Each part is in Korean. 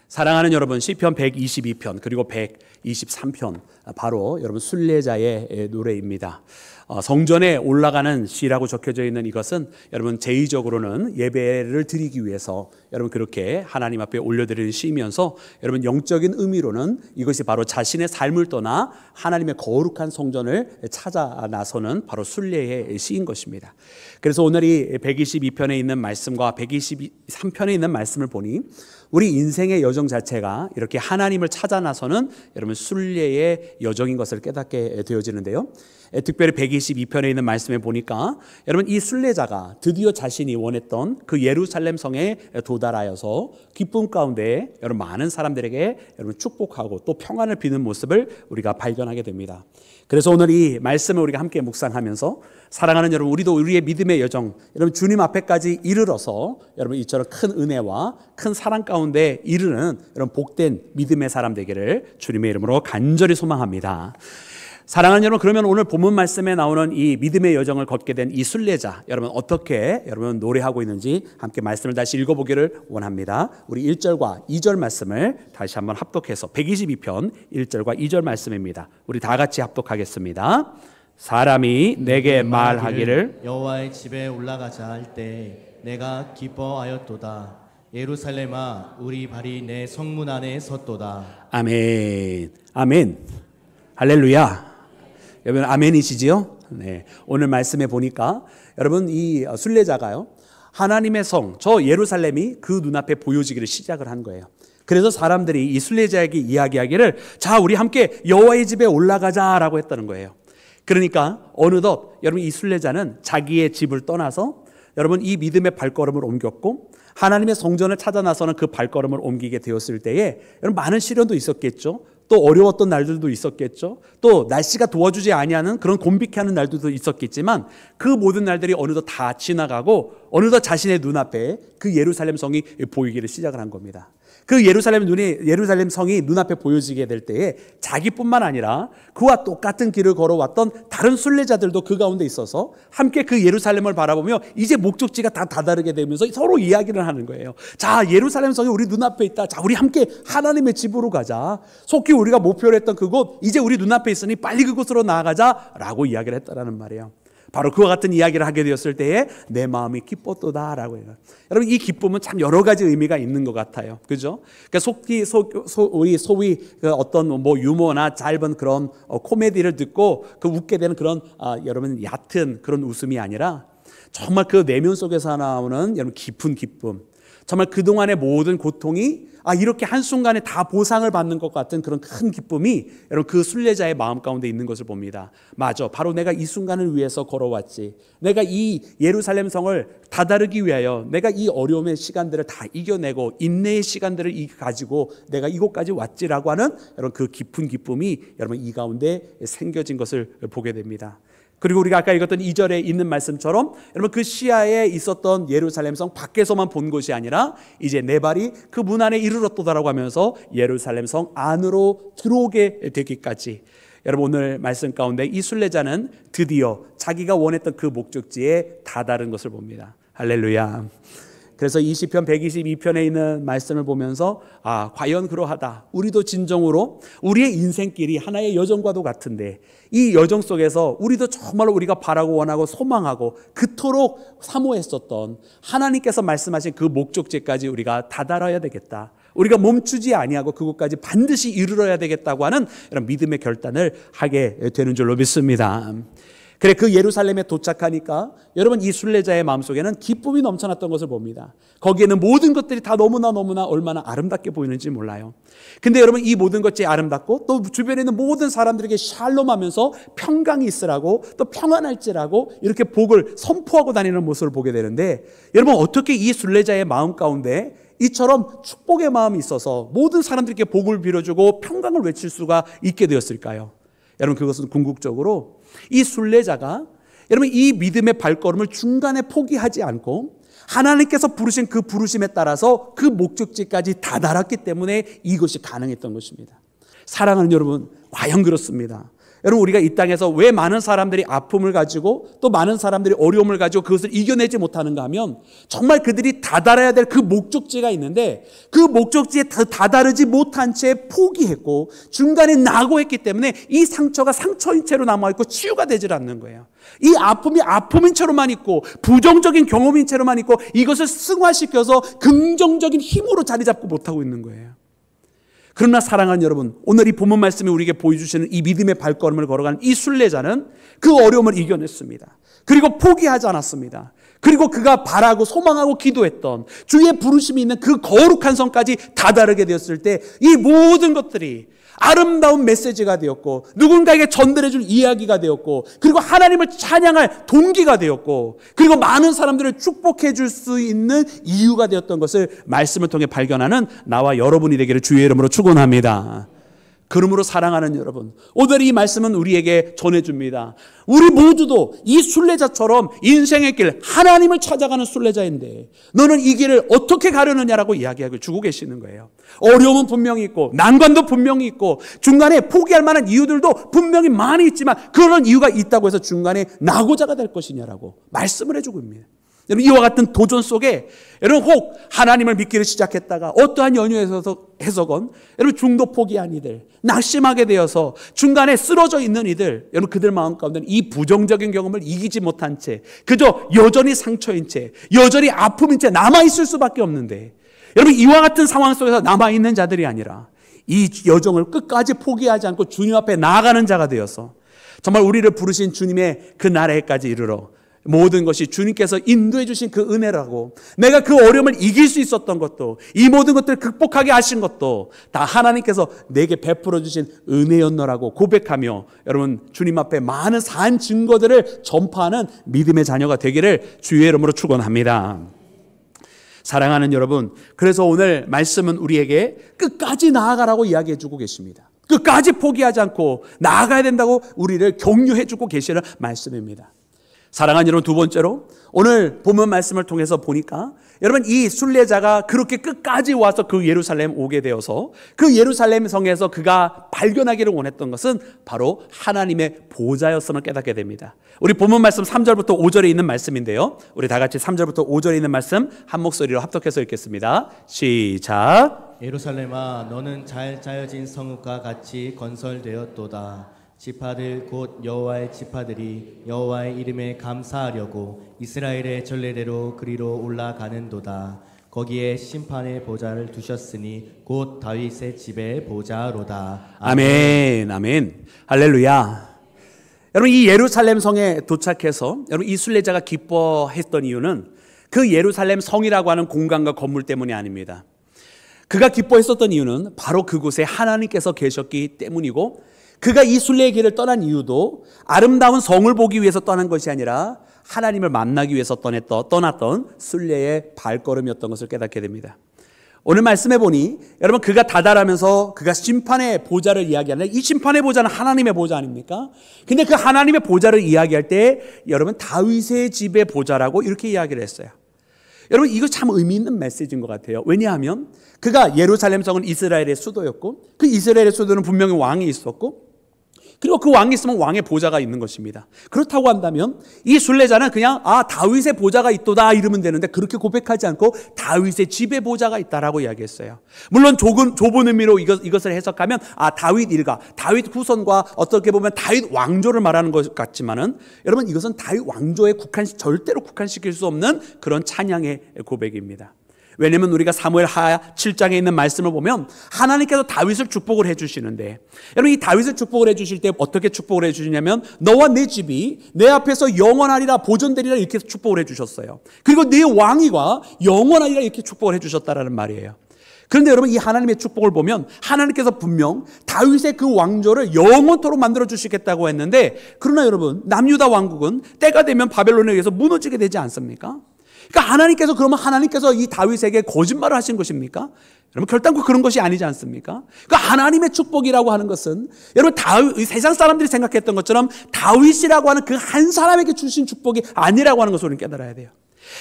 사랑하는 여러분, 시편 122편 그리고 123편 바로 여러분 순례자의 노래입니다. 성전에 올라가는 시라고 적혀져 있는 이것은 여러분 제의적으로는 예배를 드리기 위해서 여러분 그렇게 하나님 앞에 올려드리는 시이면서 여러분 영적인 의미로는 이것이 바로 자신의 삶을 떠나 하나님의 거룩한 성전을 찾아 나서는 바로 순례의 시인 것입니다. 그래서 오늘 이 122편에 있는 말씀과 123편에 있는 말씀을 보니 우리 인생의 여정 자체가 이렇게 하나님을 찾아 나서는 여러분 순례의 여정인 것을 깨닫게 되어지는데요. 특별히 122편에 있는 말씀에 보니까 여러분 이 순례자가 드디어 자신이 원했던 그 예루살렘 성에 도달하여서 기쁨 가운데 여러분 많은 사람들에게 여러분 축복하고 또 평안을 비는 모습을 우리가 발견하게 됩니다. 그래서 오늘 이 말씀을 우리가 함께 묵상하면서 사랑하는 여러분, 우리도 우리의 믿음의 여정 여러분 주님 앞에까지 이르러서 여러분 이처럼 큰 은혜와 큰 사랑 가운데 이르는 여러분 복된 믿음의 사람 되기를 주님의 이름으로 간절히 소망합니다. 사랑하는 여러분, 그러면 오늘 본문 말씀에 나오는 이 믿음의 여정을 걷게 된 이 순례자 여러분 어떻게 여러분 노래하고 있는지 함께 말씀을 다시 읽어보기를 원합니다. 우리 1절과 2절 말씀을 다시 한번 합독해서 122편 1절과 2절 말씀입니다. 우리 다 같이 합독하겠습니다. 사람이 내게 말하기를 여호와의 집에 올라가자 할 때 내가 기뻐하였도다. 예루살렘아 우리 발이 내 성문 안에 섰도다. 아멘. 아멘. 할렐루야. 여러분 아멘이시지요? 네. 오늘 말씀에 보니까 여러분 이 순례자가요 하나님의 성 저 예루살렘이 그 눈앞에 보여지기를 시작을 한 거예요. 그래서 사람들이 이 순례자에게 이야기하기를 자 우리 함께 여호와의 집에 올라가자라고 했다는 거예요. 그러니까 어느덧 여러분 이 순례자는 자기의 집을 떠나서 여러분 이 믿음의 발걸음을 옮겼고 하나님의 성전을 찾아 나서는 그 발걸음을 옮기게 되었을 때에 여러분 많은 시련도 있었겠죠. 또 어려웠던 날들도 있었겠죠. 또 날씨가 도와주지 아니하는 그런 곤비케 하는 날들도 있었겠지만 그 모든 날들이 어느덧 다 지나가고 어느덧 자신의 눈앞에 그 예루살렘 성이 보이기를 시작을 한 겁니다. 그 예루살렘 성이 눈앞에 보여지게 될 때에 자기뿐만 아니라 그와 똑같은 길을 걸어왔던 다른 순례자들도 그 가운데 있어서 함께 그 예루살렘을 바라보며 이제 목적지가 다 다다르게 되면서 서로 이야기를 하는 거예요. 자, 예루살렘 성이 우리 눈앞에 있다. 자, 우리 함께 하나님의 집으로 가자. 속히 우리가 목표로 했던 그곳 이제 우리 눈앞에 있으니 빨리 그곳으로 나아가자라고 이야기를 했다라는 말이에요. 바로 그와 같은 이야기를 하게 되었을 때에 내 마음이 기뻤도다라고 해요. 여러분 이 기쁨은 참 여러 가지 의미가 있는 것 같아요. 그죠? 그러니까 우리 소위 그 어떤 뭐 유머나 짧은 그런 코미디를 듣고 그 웃게 되는 그런 여러분 얕은 그런 웃음이 아니라 정말 그 내면 속에서 나오는 여러분 깊은 기쁨. 정말 그동안의 모든 고통이 이렇게 한순간에 다 보상을 받는 것 같은 그런 큰 기쁨이 여러분 그 순례자의 마음 가운데 있는 것을 봅니다. 맞아, 바로 내가 이 순간을 위해서 걸어왔지. 내가 이 예루살렘 성을 다다르기 위하여 내가 이 어려움의 시간들을 다 이겨내고 인내의 시간들을 가지고 내가 이곳까지 왔지라고 하는 여러분 그 깊은 기쁨이 여러분 이 가운데 생겨진 것을 보게 됩니다. 그리고 우리가 아까 읽었던 2절에 있는 말씀처럼 여러분 그 시야에 있었던 예루살렘 성 밖에서만 본 것이 아니라 이제 내 발이 그 문 안에 이르렀도다라고 하면서 예루살렘 성 안으로 들어오게 되기까지 여러분 오늘 말씀 가운데 이 순례자는 드디어 자기가 원했던 그 목적지에 다다른 것을 봅니다. 할렐루야. 그래서 이 시편 122편에 있는 말씀을 보면서 과연 그러하다. 우리도 진정으로 우리의 인생길이 하나의 여정과도 같은데 이 여정 속에서 우리도 정말로 우리가 바라고 원하고 소망하고 그토록 사모했었던 하나님께서 말씀하신 그 목적지까지 우리가 다다라야 되겠다. 우리가 멈추지 아니하고 그곳까지 반드시 이르러야 되겠다고 하는 이런 믿음의 결단을 하게 되는 줄로 믿습니다. 그래 그 예루살렘에 도착하니까 여러분 이 순례자의 마음속에는 기쁨이 넘쳐났던 것을 봅니다. 거기에는 모든 것들이 다 너무나 얼마나 아름답게 보이는지 몰라요. 근데 여러분 이 모든 것이 아름답고 또 주변에 있는 모든 사람들에게 샬롬하면서 평강이 있으라고 또 평안할지라고 이렇게 복을 선포하고 다니는 모습을 보게 되는데 여러분 어떻게 이 순례자의 마음 가운데 이처럼 축복의 마음이 있어서 모든 사람들에게 복을 빌어주고 평강을 외칠 수가 있게 되었을까요? 여러분 그것은 궁극적으로 이 순례자가 여러분 이 믿음의 발걸음을 중간에 포기하지 않고 하나님께서 부르신 그 부르심에 따라서 그 목적지까지 다다랐기 때문에 이것이 가능했던 것입니다. 사랑하는 여러분, 과연 그렇습니다. 여러분, 우리가 이 땅에서 왜 많은 사람들이 아픔을 가지고 또 많은 사람들이 어려움을 가지고 그것을 이겨내지 못하는가 하면 정말 그들이 다다라야 될 그 목적지가 있는데 그 목적지에 다다르지 못한 채 포기했고 중간에 낙오했기 때문에 이 상처가 상처인 채로 남아있고 치유가 되질 않는 거예요. 이 아픔이 아픔인 채로만 있고 부정적인 경험인 채로만 있고 이것을 승화시켜서 긍정적인 힘으로 자리 잡고 못하고 있는 거예요. 그러나 사랑하는 여러분, 오늘 이 본문 말씀이 우리에게 보여주시는 이 믿음의 발걸음을 걸어가는 이 순례자는 그 어려움을 이겨냈습니다. 그리고 포기하지 않았습니다. 그리고 그가 바라고 소망하고 기도했던 주의 부르심이 있는 그 거룩한 성까지 다다르게 되었을 때 이 모든 것들이 아름다운 메시지가 되었고 누군가에게 전달해 줄 이야기가 되었고 그리고 하나님을 찬양할 동기가 되었고 그리고 많은 사람들을 축복해 줄 수 있는 이유가 되었던 것을 말씀을 통해 발견하는 나와 여러분이 되기를 주의 이름으로 축원합니다. 그러므로 사랑하는 여러분, 오늘 이 말씀은 우리에게 전해줍니다. 우리 모두도 이 순례자처럼 인생의 길, 하나님을 찾아가는 순례자인데 너는 이 길을 어떻게 가려느냐라고 이야기하고 주고 계시는 거예요. 어려움은 분명히 있고 난관도 분명히 있고 중간에 포기할 만한 이유들도 분명히 많이 있지만 그런 이유가 있다고 해서 중간에 낙오자가 될 것이냐라고 말씀을 해주고 있습니다. 여러분, 이와 같은 도전 속에 여러분 혹 하나님을 믿기를 시작했다가 어떠한 연유에서 해석은 여러분 중도 포기한 이들, 낙심하게 되어서 중간에 쓰러져 있는 이들, 여러분 그들 마음 가운데는 이 부정적인 경험을 이기지 못한 채 그저 여전히 상처인 채 여전히 아픔인 채 남아있을 수밖에 없는데 여러분 이와 같은 상황 속에서 남아있는 자들이 아니라 이 여정을 끝까지 포기하지 않고 주님 앞에 나아가는 자가 되어서 정말 우리를 부르신 주님의 그 나라에까지 이르러 모든 것이 주님께서 인도해 주신 그 은혜라고 내가 그 어려움을 이길 수 있었던 것도 이 모든 것들을 극복하게 하신 것도 다 하나님께서 내게 베풀어 주신 은혜였노라고 고백하며 여러분 주님 앞에 많은 산 증거들을 전파하는 믿음의 자녀가 되기를 주의 이름으로 축원합니다. 사랑하는 여러분, 그래서 오늘 말씀은 우리에게 끝까지 나아가라고 이야기해 주고 계십니다. 끝까지 포기하지 않고 나아가야 된다고 우리를 격려해 주고 계시는 말씀입니다. 사랑하는 여러분, 두 번째로 오늘 본문 말씀을 통해서 보니까 여러분 이 순례자가 그렇게 끝까지 와서 그 예루살렘 오게 되어서 그 예루살렘 성에서 그가 발견하기를 원했던 것은 바로 하나님의 보좌였음을 깨닫게 됩니다. 우리 본문 말씀 3절부터 5절에 있는 말씀인데요, 우리 다 같이 3절부터 5절에 있는 말씀 한 목소리로 합독해서 읽겠습니다. 시작. 예루살렘아, 너는 잘 짜여진 성읍과 같이 건설되었도다. 지파들 곧 여호와의 지파들이 여호와의 이름에 감사하려고 이스라엘의 전례대로 그리로 올라가는도다. 거기에 심판의 보좌를 두셨으니 곧 다윗의 집의 보좌로다. 아멘, 아멘, 할렐루야. 여러분 이 예루살렘 성에 도착해서 여러분 이 순례자가 기뻐했던 이유는 그 예루살렘 성이라고 하는 공간과 건물 때문이 아닙니다. 그가 기뻐했었던 이유는 바로 그곳에 하나님께서 계셨기 때문이고 그가 이 순례의 길을 떠난 이유도 아름다운 성을 보기 위해서 떠난 것이 아니라 하나님을 만나기 위해서 떠났던 순례의 발걸음이었던 것을 깨닫게 됩니다. 오늘 말씀해 보니 여러분 그가 다다라면서 그가 심판의 보좌를 이야기하는 이 심판의 보좌는 하나님의 보좌 아닙니까? 근데 그 하나님의 보좌를 이야기할 때 여러분 다윗의 집의 보좌라고 이렇게 이야기를 했어요. 여러분 이거 참 의미 있는 메시지인 것 같아요. 왜냐하면 그가 예루살렘 성은 이스라엘의 수도였고 그 이스라엘의 수도는 분명히 왕이 있었고 그리고 그 왕이 있으면 왕의 보좌가 있는 것입니다. 그렇다고 한다면 이 순례자는 그냥 다윗의 보좌가 있도다 이러면 되는데 그렇게 고백하지 않고 다윗의 집의 보좌가 있다라고 이야기했어요. 물론 좁은 의미로 이것을 해석하면 다윗 일가, 다윗 후손과 어떻게 보면 다윗 왕조를 말하는 것 같지만은 여러분 이것은 다윗 왕조에 절대로 국한시킬 수 없는 그런 찬양의 고백입니다. 왜냐하면 우리가 사무엘 하 7장에 있는 말씀을 보면 하나님께서 다윗을 축복을 해주시는데 여러분 이 다윗을 축복을 해주실 때 어떻게 축복을 해주시냐면 너와 내 집이 내 앞에서 영원하리라 보존되리라 이렇게 축복을 해주셨어요. 그리고 네 왕위가 영원하리라 이렇게 축복을 해주셨다라는 말이에요. 그런데 여러분 이 하나님의 축복을 보면 하나님께서 분명 다윗의 그 왕조를 영원토록 만들어 주시겠다고 했는데 그러나 여러분 남유다 왕국은 때가 되면 바벨론에 의해서 무너지게 되지 않습니까? 그러니까 하나님께서 이 다윗에게 거짓말을 하신 것입니까? 여러분 결단코 그런 것이 아니지 않습니까? 그러니까 하나님의 축복이라고 하는 것은 여러분 세상 사람들이 생각했던 것처럼 다윗이라고 하는 그 한 사람에게 주신 축복이 아니라고 하는 것을 우리는 깨달아야 돼요.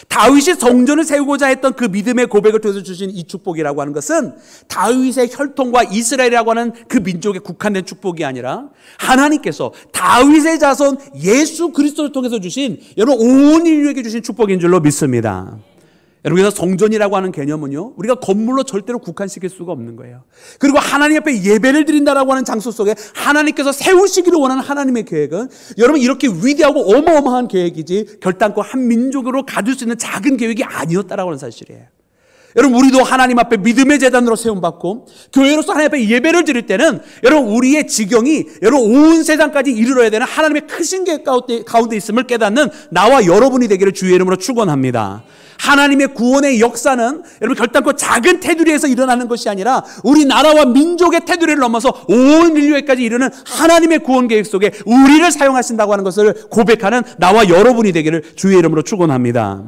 다윗이 성전을 세우고자 했던 그 믿음의 고백을 통해서 주신 이 축복이라고 하는 것은 다윗의 혈통과 이스라엘이라고 하는 그 민족에 국한된 축복이 아니라 하나님께서 다윗의 자손 예수 그리스도를 통해서 주신 여러분 온 인류에게 주신 축복인 줄로 믿습니다. 여러분, 그래서 성전이라고 하는 개념은요, 우리가 건물로 절대로 국한시킬 수가 없는 거예요. 그리고 하나님 앞에 예배를 드린다라고 하는 장소 속에 하나님께서 세우시기를 원하는 하나님의 계획은 여러분 이렇게 위대하고 어마어마한 계획이지 결단코 한 민족으로 가둘 수 있는 작은 계획이 아니었다라고 하는 사실이에요. 여러분, 우리도 하나님 앞에 믿음의 제단으로 세움받고 교회로서 하나님 앞에 예배를 드릴 때는 여러분 우리의 지경이 여러분 온 세상까지 이르러야 되는 하나님의 크신 계획 가운데 있음을 깨닫는 나와 여러분이 되기를 주의 이름으로 축원합니다. 하나님의 구원의 역사는 여러분 결단코 작은 테두리에서 일어나는 것이 아니라 우리 나라와 민족의 테두리를 넘어서 온 인류에까지 이르는 하나님의 구원 계획 속에 우리를 사용하신다고 하는 것을 고백하는 나와 여러분이 되기를 주의 이름으로 축원합니다.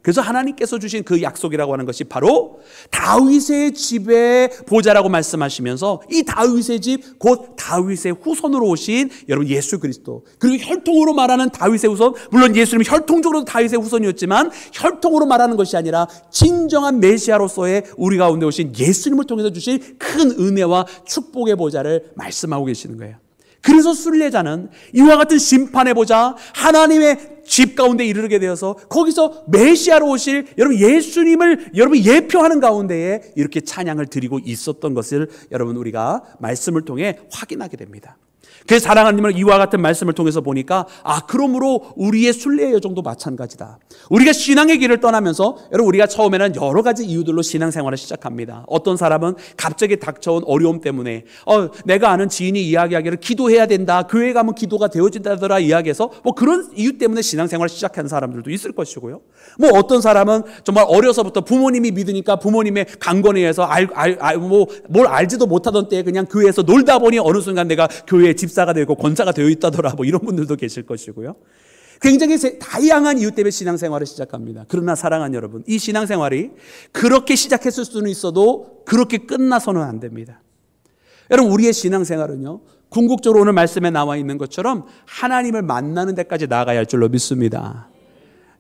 그래서 하나님께서 주신 그 약속이라고 하는 것이 바로 다윗의 집의 보좌라고 말씀하시면서 이 다윗의 집 곧 다윗의 후손으로 오신 여러분 예수 그리스도, 그리고 혈통으로 말하는 다윗의 후손, 물론 예수님은 혈통적으로도 다윗의 후손이었지만 혈통으로 말하는 것이 아니라 진정한 메시아로서의 우리 가운데 오신 예수님을 통해서 주신 큰 은혜와 축복의 보좌를 말씀하고 계시는 거예요. 그래서 순례자는 이와 같은 심판의 보좌, 하나님의 집 가운데 이르게 되어서 거기서 메시아로 오실 여러분 예수님을 여러분 예표하는 가운데에 이렇게 찬양을 드리고 있었던 것을 여러분 우리가 말씀을 통해 확인하게 됩니다. 그래서 사랑하는 님을 이와 같은 말씀을 통해서 보니까 그러므로 우리의 순례의 여정도 마찬가지다. 우리가 신앙의 길을 떠나면서 여러분 우리가 처음에는 여러 가지 이유들로 신앙생활을 시작합니다. 어떤 사람은 갑자기 닥쳐온 어려움 때문에 내가 아는 지인이 이야기하기를 기도해야 된다, 교회 가면 기도가 되어진다더라 이야기해서 그런 이유 때문에 신앙생활을 시작하는 사람들도 있을 것이고요. 어떤 사람은 정말 어려서부터 부모님이 믿으니까 부모님의 강권에 의해서 뭘 알지도 못하던 때에 그냥 교회에서 놀다 보니 어느 순간 내가 교회에 집사가 되고 권사가 되어 있다더라 이런 분들도 계실 것이고요. 굉장히 다양한 이유 때문에 신앙생활을 시작합니다. 그러나 사랑하는 여러분, 이 신앙생활이 그렇게 시작했을 수는 있어도 그렇게 끝나서는 안 됩니다. 여러분, 우리의 신앙생활은요, 궁극적으로 오늘 말씀에 나와 있는 것처럼 하나님을 만나는 데까지 나아가야 할 줄로 믿습니다.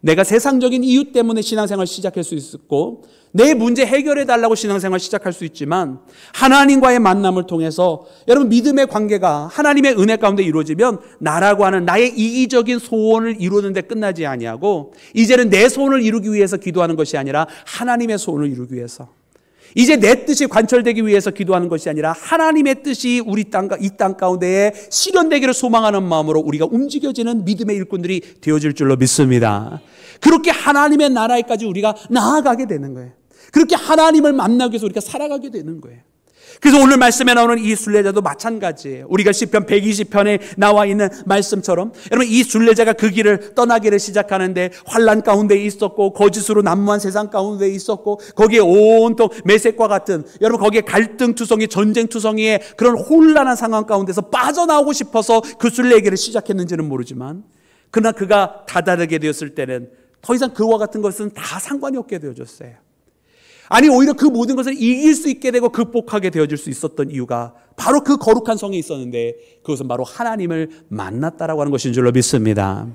내가 세상적인 이유 때문에 신앙생활을 시작할 수 있었고 내 문제 해결해 달라고 신앙생활을 시작할 수 있지만 하나님과의 만남을 통해서 여러분 믿음의 관계가 하나님의 은혜 가운데 이루어지면 나라고 하는 나의 이기적인 소원을 이루는 데 끝나지 아니하고 이제는 내 소원을 이루기 위해서 기도하는 것이 아니라 하나님의 소원을 이루기 위해서, 이제 내 뜻이 관철되기 위해서 기도하는 것이 아니라 하나님의 뜻이 이 땅 가운데에 실현되기를 소망하는 마음으로 우리가 움직여지는 믿음의 일꾼들이 되어질 줄로 믿습니다. 그렇게 하나님의 나라에까지 우리가 나아가게 되는 거예요. 그렇게 하나님을 만나기 위해서 우리가 살아가게 되는 거예요. 그래서 오늘 말씀에 나오는 이 순례자도 마찬가지예요. 우리가 시편 120편에 나와 있는 말씀처럼 여러분 이 순례자가 그 길을 떠나기를 시작하는데 환난 가운데 있었고 거짓으로 난무한 세상 가운데 있었고 거기에 온통 메섹과 같은 여러분 거기에 갈등투성이 전쟁투성이의 그런 혼란한 상황 가운데서 빠져나오고 싶어서 그 순례의 길을 시작했는지는 모르지만 그러나 그가 다다르게 되었을 때는 더 이상 그와 같은 것은 다 상관이 없게 되어졌어요. 아니 오히려 그 모든 것을 이길 수 있게 되고 극복하게 되어질 수 있었던 이유가 바로 그 거룩한 성에 있었는데 그것은 바로 하나님을 만났다라고 하는 것인 줄로 믿습니다.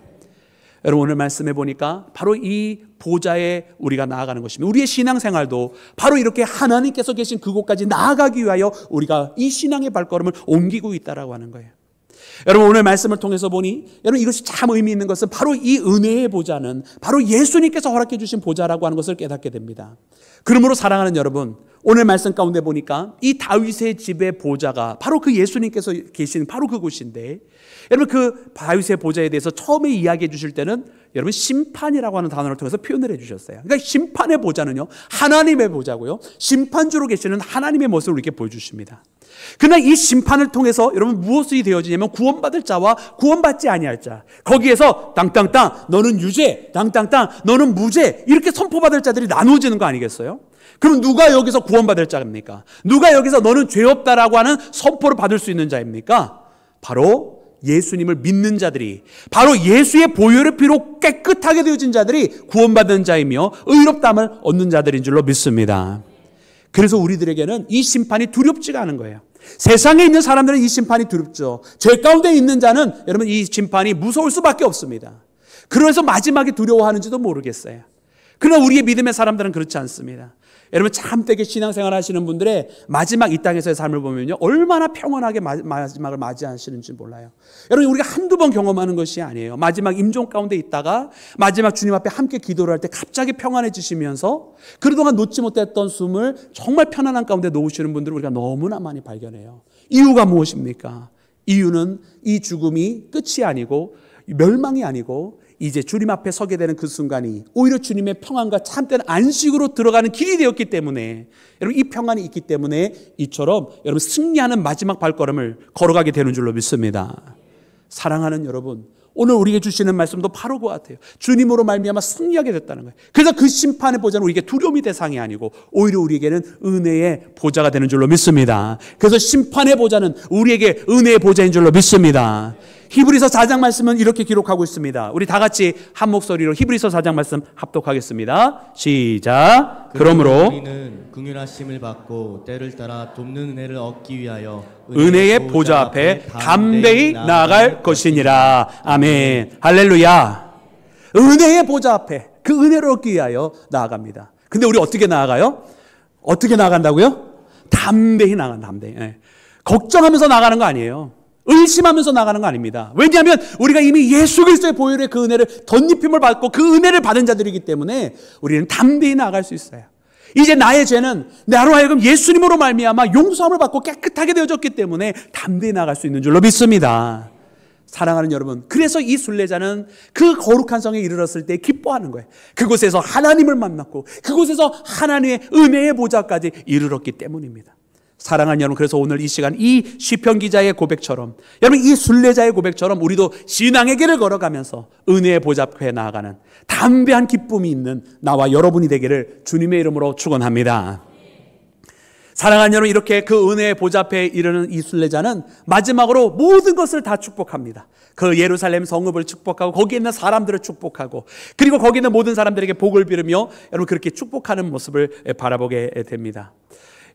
여러분 오늘 말씀해 보니까 바로 이 보좌에 우리가 나아가는 것입니다. 우리의 신앙생활도 바로 이렇게 하나님께서 계신 그곳까지 나아가기 위하여 우리가 이 신앙의 발걸음을 옮기고 있다라고 하는 거예요. 여러분 오늘 말씀을 통해서 보니 여러분 이것이 참 의미 있는 것은 바로 이 은혜의 보좌는 바로 예수님께서 허락해 주신 보좌라고 하는 것을 깨닫게 됩니다. 그러므로 사랑하는 여러분, 오늘 말씀 가운데 보니까 이 다윗의 집의 보좌가 바로 그 예수님께서 계신 바로 그곳인데 여러분 그 다윗의 보좌에 대해서 처음에 이야기해 주실 때는 여러분 심판이라고 하는 단어를 통해서 표현을 해 주셨어요. 그러니까 심판의 보좌는요 하나님의 보좌고요 심판주로 계시는 하나님의 모습을 우리에게 보여주십니다. 그러나 이 심판을 통해서 여러분 무엇이 되어지냐면 구원받을 자와 구원받지 아니할 자, 거기에서 땅땅땅 너는 유죄, 땅땅땅 너는 무죄 이렇게 선포받을 자들이 나누어지는 거 아니겠어요? 그럼 누가 여기서 구원받을 자입니까? 누가 여기서 너는 죄 없다라고 하는 선포를 받을 수 있는 자입니까? 바로 예수님을 믿는 자들이, 바로 예수의 보혈의 피로 깨끗하게 되어진 자들이 구원받은 자이며 의롭다함을 얻는 자들인 줄로 믿습니다. 그래서 우리들에게는 이 심판이 두렵지가 않은 거예요. 세상에 있는 사람들은 이 심판이 두렵죠. 죄 가운데 있는 자는 여러분 이 심판이 무서울 수밖에 없습니다. 그래서 마지막에 두려워하는지도 모르겠어요. 그러나 우리의 믿음의 사람들은 그렇지 않습니다. 여러분 참되게 신앙생활 하시는 분들의 마지막 이 땅에서의 삶을 보면요, 얼마나 평온하게 마지막을 맞이하시는지 몰라요. 여러분 우리가 한두 번 경험하는 것이 아니에요. 마지막 임종 가운데 있다가 마지막 주님 앞에 함께 기도를 할 때 갑자기 평안해지시면서 그동안 놓지 못했던 숨을 정말 편안한 가운데 놓으시는 분들을 우리가 너무나 많이 발견해요. 이유가 무엇입니까? 이유는 이 죽음이 끝이 아니고 멸망이 아니고 이제 주님 앞에 서게 되는 그 순간이 오히려 주님의 평안과 참된 안식으로 들어가는 길이 되었기 때문에, 여러분 이 평안이 있기 때문에 이처럼 여러분 승리하는 마지막 발걸음을 걸어가게 되는 줄로 믿습니다. 사랑하는 여러분, 오늘 우리에게 주시는 말씀도 바로 그 같아요. 주님으로 말미암아 승리하게 됐다는 거예요. 그래서 그 심판의 보좌는 우리에게 두려움이 대상이 아니고 오히려 우리에게는 은혜의 보좌가 되는 줄로 믿습니다. 그래서 심판의 보좌는 우리에게 은혜의 보좌인 줄로 믿습니다. 히브리서 4장 말씀은 이렇게 기록하고 있습니다. 우리 다 같이 한 목소리로 히브리서 4장 말씀 합독하겠습니다. 시작. 그러므로 우리는 긍휼하심을 받고 때를 따라 돕는 은혜를 얻기 위하여 은혜의 보좌 앞에 담대히 나아갈 것이니라. 아멘. 할렐루야. 은혜의 보좌 앞에 그 은혜를 얻기 위하여 나아갑니다. 근데 우리 어떻게 나아가요? 어떻게 나아간다고요? 담대히 나아간다. 담대히. 걱정하면서 나가는 거 아니에요. 의심하면서 나가는 거 아닙니다. 왜냐하면 우리가 이미 예수 그리스도의 보혈의 그 은혜를 덧입힘을 받고 그 은혜를 받은 자들이기 때문에 우리는 담대히 나아갈 수 있어요. 이제 나의 죄는 나로 하여금 예수님으로 말미암아 용서함을 받고 깨끗하게 되어졌기 때문에 담대히 나아갈 수 있는 줄로 믿습니다. 사랑하는 여러분, 그래서 이 순례자는 그 거룩한 성에 이르렀을 때 기뻐하는 거예요. 그곳에서 하나님을 만났고 그곳에서 하나님의 은혜의 보좌까지 이르렀기 때문입니다. 사랑하는 여러분, 그래서 오늘 이 시간 이 시편 기자의 고백처럼, 여러분 이 순례자의 고백처럼 우리도 신앙의 길을 걸어가면서 은혜의 보좌 앞에 나아가는 담대한 기쁨이 있는 나와 여러분이 되기를 주님의 이름으로 축원합니다. 사랑하는 여러분, 이렇게 그 은혜의 보좌 앞에 이르는 이 순례자는 마지막으로 모든 것을 다 축복합니다. 그 예루살렘 성읍을 축복하고 거기에 있는 사람들을 축복하고 그리고 거기 있는 모든 사람들에게 복을 비르며 여러분 그렇게 축복하는 모습을 바라보게 됩니다.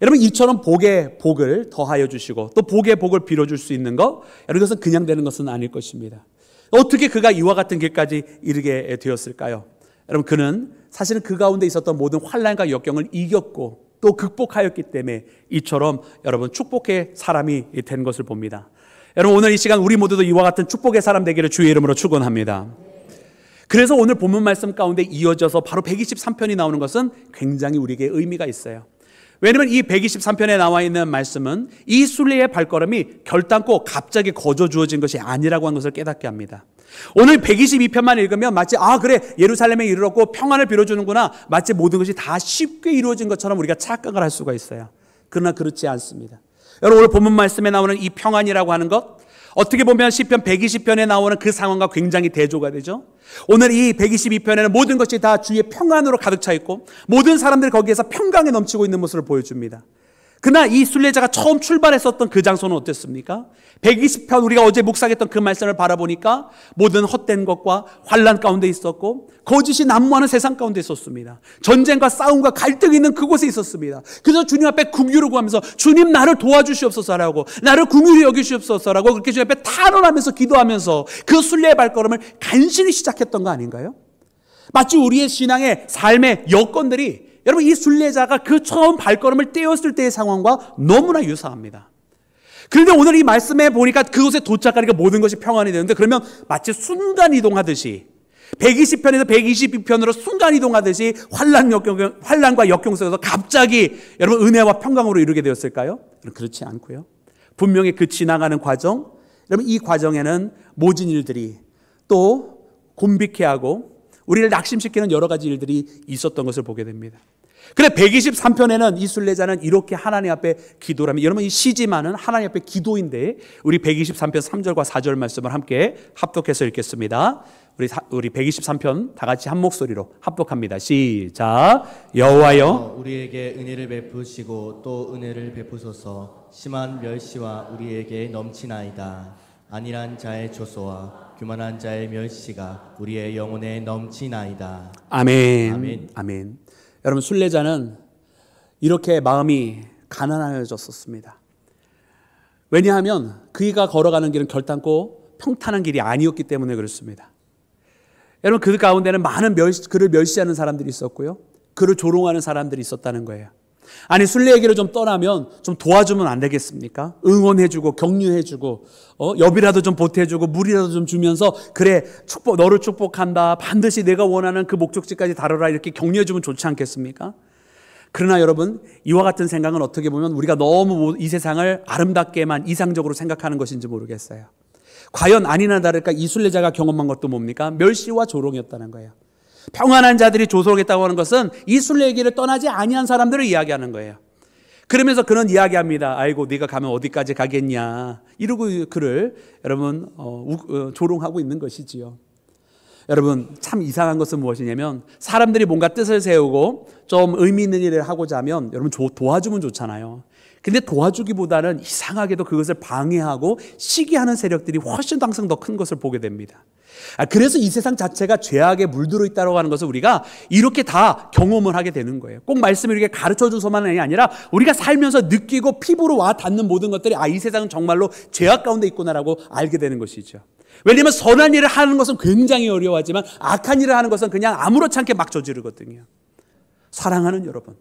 여러분 이처럼 복의 복을 더하여 주시고 또 복의 복을 빌어줄 수 있는 것, 여러분 이것은 그냥 되는 것은 아닐 것입니다. 어떻게 그가 이와 같은 길까지 이르게 되었을까요? 여러분 그는 사실은 그 가운데 있었던 모든 환난과 역경을 이겼고 또 극복하였기 때문에 이처럼 여러분 축복의 사람이 된 것을 봅니다. 여러분 오늘 이 시간 우리 모두도 이와 같은 축복의 사람 되기를 주의 이름으로 축원합니다. 그래서 오늘 본문 말씀 가운데 이어져서 바로 123편이 나오는 것은 굉장히 우리에게 의미가 있어요. 왜냐하면 이 123편에 나와 있는 말씀은 이 순례의 발걸음이 결단코 갑자기 거저 주어진 것이 아니라고 하는 것을 깨닫게 합니다. 오늘 122편만 읽으면 마치 그래 예루살렘에 이르렀고 평안을 빌어주는구나, 마치 모든 것이 다 쉽게 이루어진 것처럼 우리가 착각을 할 수가 있어요. 그러나 그렇지 않습니다. 여러분 오늘 본문 말씀에 나오는 이 평안이라고 하는 것, 어떻게 보면 시편 120편에 나오는 그 상황과 굉장히 대조가 되죠. 오늘 이 122편에는 모든 것이 다 주의 평안으로 가득 차 있고 모든 사람들이 거기에서 평강에 넘치고 있는 모습을 보여줍니다. 그러나 이 순례자가 처음 출발했었던 그 장소는 어땠습니까? 120편 우리가 어제 묵상했던 그 말씀을 바라보니까 모든 헛된 것과 환난 가운데 있었고 거짓이 난무하는 세상 가운데 있었습니다. 전쟁과 싸움과 갈등이 있는 그곳에 있었습니다. 그래서 주님 앞에 긍휼을 구하면서 주님 나를 도와주시옵소서라고, 나를 긍휼히 여기시옵소서라고 그렇게 주님 앞에 탄원하면서 기도하면서 그 순례의 발걸음을 간신히 시작했던 거 아닌가요? 마치 우리의 신앙의 삶의 여건들이 여러분 이 순례자가 그 처음 발걸음을 떼었을 때의 상황과 너무나 유사합니다. 그런데 오늘 이 말씀에 보니까 그곳에 도착하니까 모든 것이 평안이 되는데, 그러면 마치 순간이동하듯이 120편에서 122편으로 순간이동하듯이 환난과 역경 속에서 갑자기 여러분 은혜와 평강으로 이루게 되었을까요? 그렇지 않고요. 분명히 그 지나가는 과정, 여러분 이 과정에는 모진 일들이 또 곤비케 하고 우리를 낙심시키는 여러 가지 일들이 있었던 것을 보게 됩니다. 그래 123편에는 이 순례자는 이렇게 하나님 앞에 기도를 하면, 여러분 이 시지만은 하나님 앞에 기도인데 우리 123편 3절과 4절 말씀을 함께 합독해서 읽겠습니다. 우리 123편 다 같이 한 목소리로 합독합니다. 시작. 여호와여 우리에게 은혜를 베푸시고 또 은혜를 베푸소서. 심한 멸시와 우리에게 넘치나이다. 안일한 자의 조소와 교만한 자의 멸시가 우리의 영혼에 넘치나이다. 아멘. 아멘. 아멘. 여러분 순례자는 이렇게 마음이 가난해졌었습니다. 왜냐하면 그가 걸어가는 길은 결단코 평탄한 길이 아니었기 때문에 그렇습니다. 여러분 그 가운데는 많은 그를 멸시하는 사람들이 있었고요. 그를 조롱하는 사람들이 있었다는 거예요. 아니 순례 얘기를 좀 떠나면 좀 도와주면 안 되겠습니까? 응원해주고 격려해주고 엽이라도 좀 보태주고 물이라도 좀 주면서 그래 너를 축복한다. 반드시 내가 원하는 그 목적지까지 다뤄라. 이렇게 격려해주면 좋지 않겠습니까? 그러나 여러분 이와 같은 생각은 어떻게 보면 우리가 너무 이 세상을 아름답게만 이상적으로 생각하는 것인지 모르겠어요. 과연 아니나 다를까 이 순례자가 경험한 것도 뭡니까? 멸시와 조롱이었다는 거예요. 평안한 자들이 조소하겠다고 하는 것은 이 순례의 길을 떠나지 아니한 사람들을 이야기하는 거예요. 그러면서 그는 이야기합니다. 아이고 네가 가면 어디까지 가겠냐 이러고 그를 여러분 조롱하고 있는 것이지요. 여러분 참 이상한 것은 무엇이냐면 사람들이 뭔가 뜻을 세우고 좀 의미 있는 일을 하고자 하면 여러분 도와주면 좋잖아요. 근데 도와주기보다는 이상하게도 그것을 방해하고 시기하는 세력들이 훨씬 항상 더 큰 것을 보게 됩니다. 그래서 이 세상 자체가 죄악에 물들어 있다고 하는 것을 우리가 이렇게 다 경험을 하게 되는 거예요. 꼭 말씀을 이렇게 가르쳐줘서만이 아니라 우리가 살면서 느끼고 피부로 와 닿는 모든 것들이 이 세상은 정말로 죄악 가운데 있구나라고 알게 되는 것이죠. 왜냐하면 선한 일을 하는 것은 굉장히 어려워하지만 악한 일을 하는 것은 그냥 아무렇지 않게 막 저지르거든요. 사랑하는 여러분,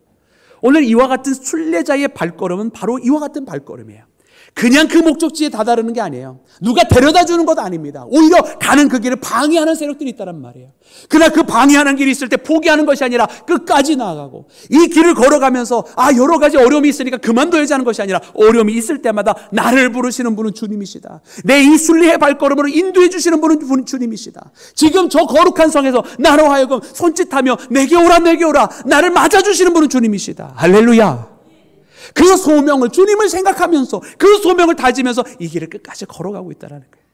오늘 이와 같은 순례자의 발걸음은 바로 이와 같은 발걸음이에요. 그냥 그 목적지에 다다르는 게 아니에요. 누가 데려다 주는 것도 아닙니다. 오히려 가는 그 길을 방해하는 세력들이 있다는 말이에요. 그러나 그 방해하는 길이 있을 때 포기하는 것이 아니라 끝까지 나아가고 이 길을 걸어가면서 여러 가지 어려움이 있으니까 그만둬야지 하는 것이 아니라 어려움이 있을 때마다 나를 부르시는 분은 주님이시다. 내 이 순례의 발걸음으로 인도해 주시는 분은 주님이시다. 지금 저 거룩한 성에서 나로 하여금 손짓하며 내게 오라 내게 오라 나를 맞아주시는 분은 주님이시다. 할렐루야. 그 소명을 주님을 생각하면서 그 소명을 다지면서 이 길을 끝까지 걸어가고 있다는 거예요.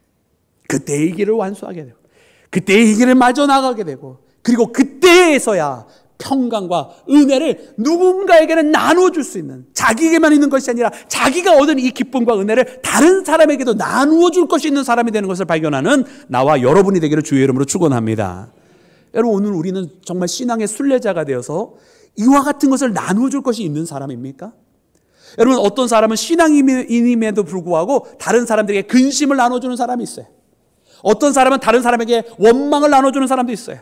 그때 이 길을 완수하게 되고 그때 이 길을 마저 나가게 되고 그리고 그때에서야 평강과 은혜를 누군가에게는 나누어줄 수 있는 자기에게만 있는 것이 아니라 자기가 얻은 이 기쁨과 은혜를 다른 사람에게도 나누어줄 것이 있는 사람이 되는 것을 발견하는 나와 여러분이 되기를 주의 이름으로 축원합니다. 여러분 오늘 우리는 정말 신앙의 순례자가 되어서 이와 같은 것을 나누어줄 것이 있는 사람입니까? 여러분 어떤 사람은 신앙인임에도 불구하고 다른 사람들에게 근심을 나눠주는 사람이 있어요. 어떤 사람은 다른 사람에게 원망을 나눠주는 사람도 있어요.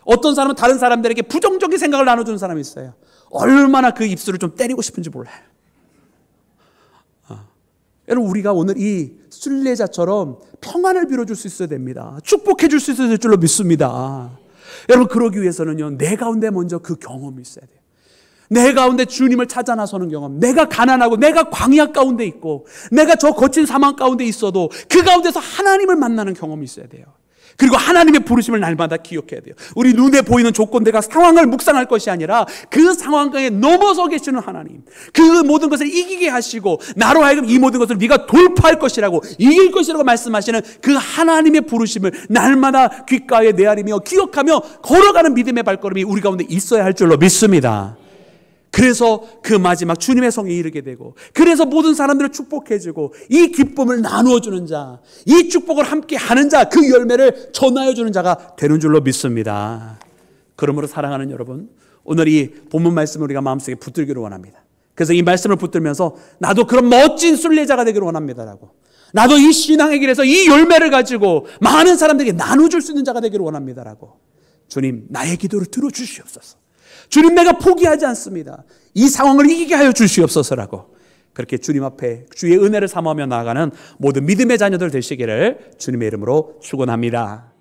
어떤 사람은 다른 사람들에게 부정적인 생각을 나눠주는 사람이 있어요. 얼마나 그 입술을 좀 때리고 싶은지 몰라요. 여러분 우리가 오늘 이 순례자처럼 평안을 빌어줄 수 있어야 됩니다. 축복해 줄 수 있어야 될 줄로 믿습니다. 여러분 그러기 위해서는요 내 가운데 먼저 그 경험이 있어야 돼요. 내 가운데 주님을 찾아 나서는 경험, 내가 가난하고 내가 광야 가운데 있고 내가 저 거친 사망 가운데 있어도 그 가운데서 하나님을 만나는 경험이 있어야 돼요. 그리고 하나님의 부르심을 날마다 기억해야 돼요. 우리 눈에 보이는 조건대가 상황을 묵상할 것이 아니라 그 상황에 넘어서 계시는 하나님, 그 모든 것을 이기게 하시고 나로 하여금 이 모든 것을 네가 돌파할 것이라고 이길 것이라고 말씀하시는 그 하나님의 부르심을 날마다 귓가에 내아리며 기억하며 걸어가는 믿음의 발걸음이 우리 가운데 있어야 할 줄로 믿습니다. 그래서 그 마지막 주님의 성에 이르게 되고 그래서 모든 사람들을 축복해주고 이 기쁨을 나누어주는 자, 이 축복을 함께 하는 자, 그 열매를 전하여주는 자가 되는 줄로 믿습니다. 그러므로 사랑하는 여러분, 오늘 이 본문 말씀을 우리가 마음속에 붙들기를 원합니다. 그래서 이 말씀을 붙들면서 나도 그런 멋진 순례자가 되기를 원합니다라고, 나도 이 신앙의 길에서 이 열매를 가지고 많은 사람들에게 나눠줄 수 있는 자가 되기를 원합니다라고, 주님 나의 기도를 들어주시옵소서. 주님 내가 포기하지 않습니다. 이 상황을 이기게 하여 주시옵소서라고 그렇게 주님 앞에 주의 은혜를 사모하며 나아가는 모든 믿음의 자녀들 되시기를 주님의 이름으로 축원합니다.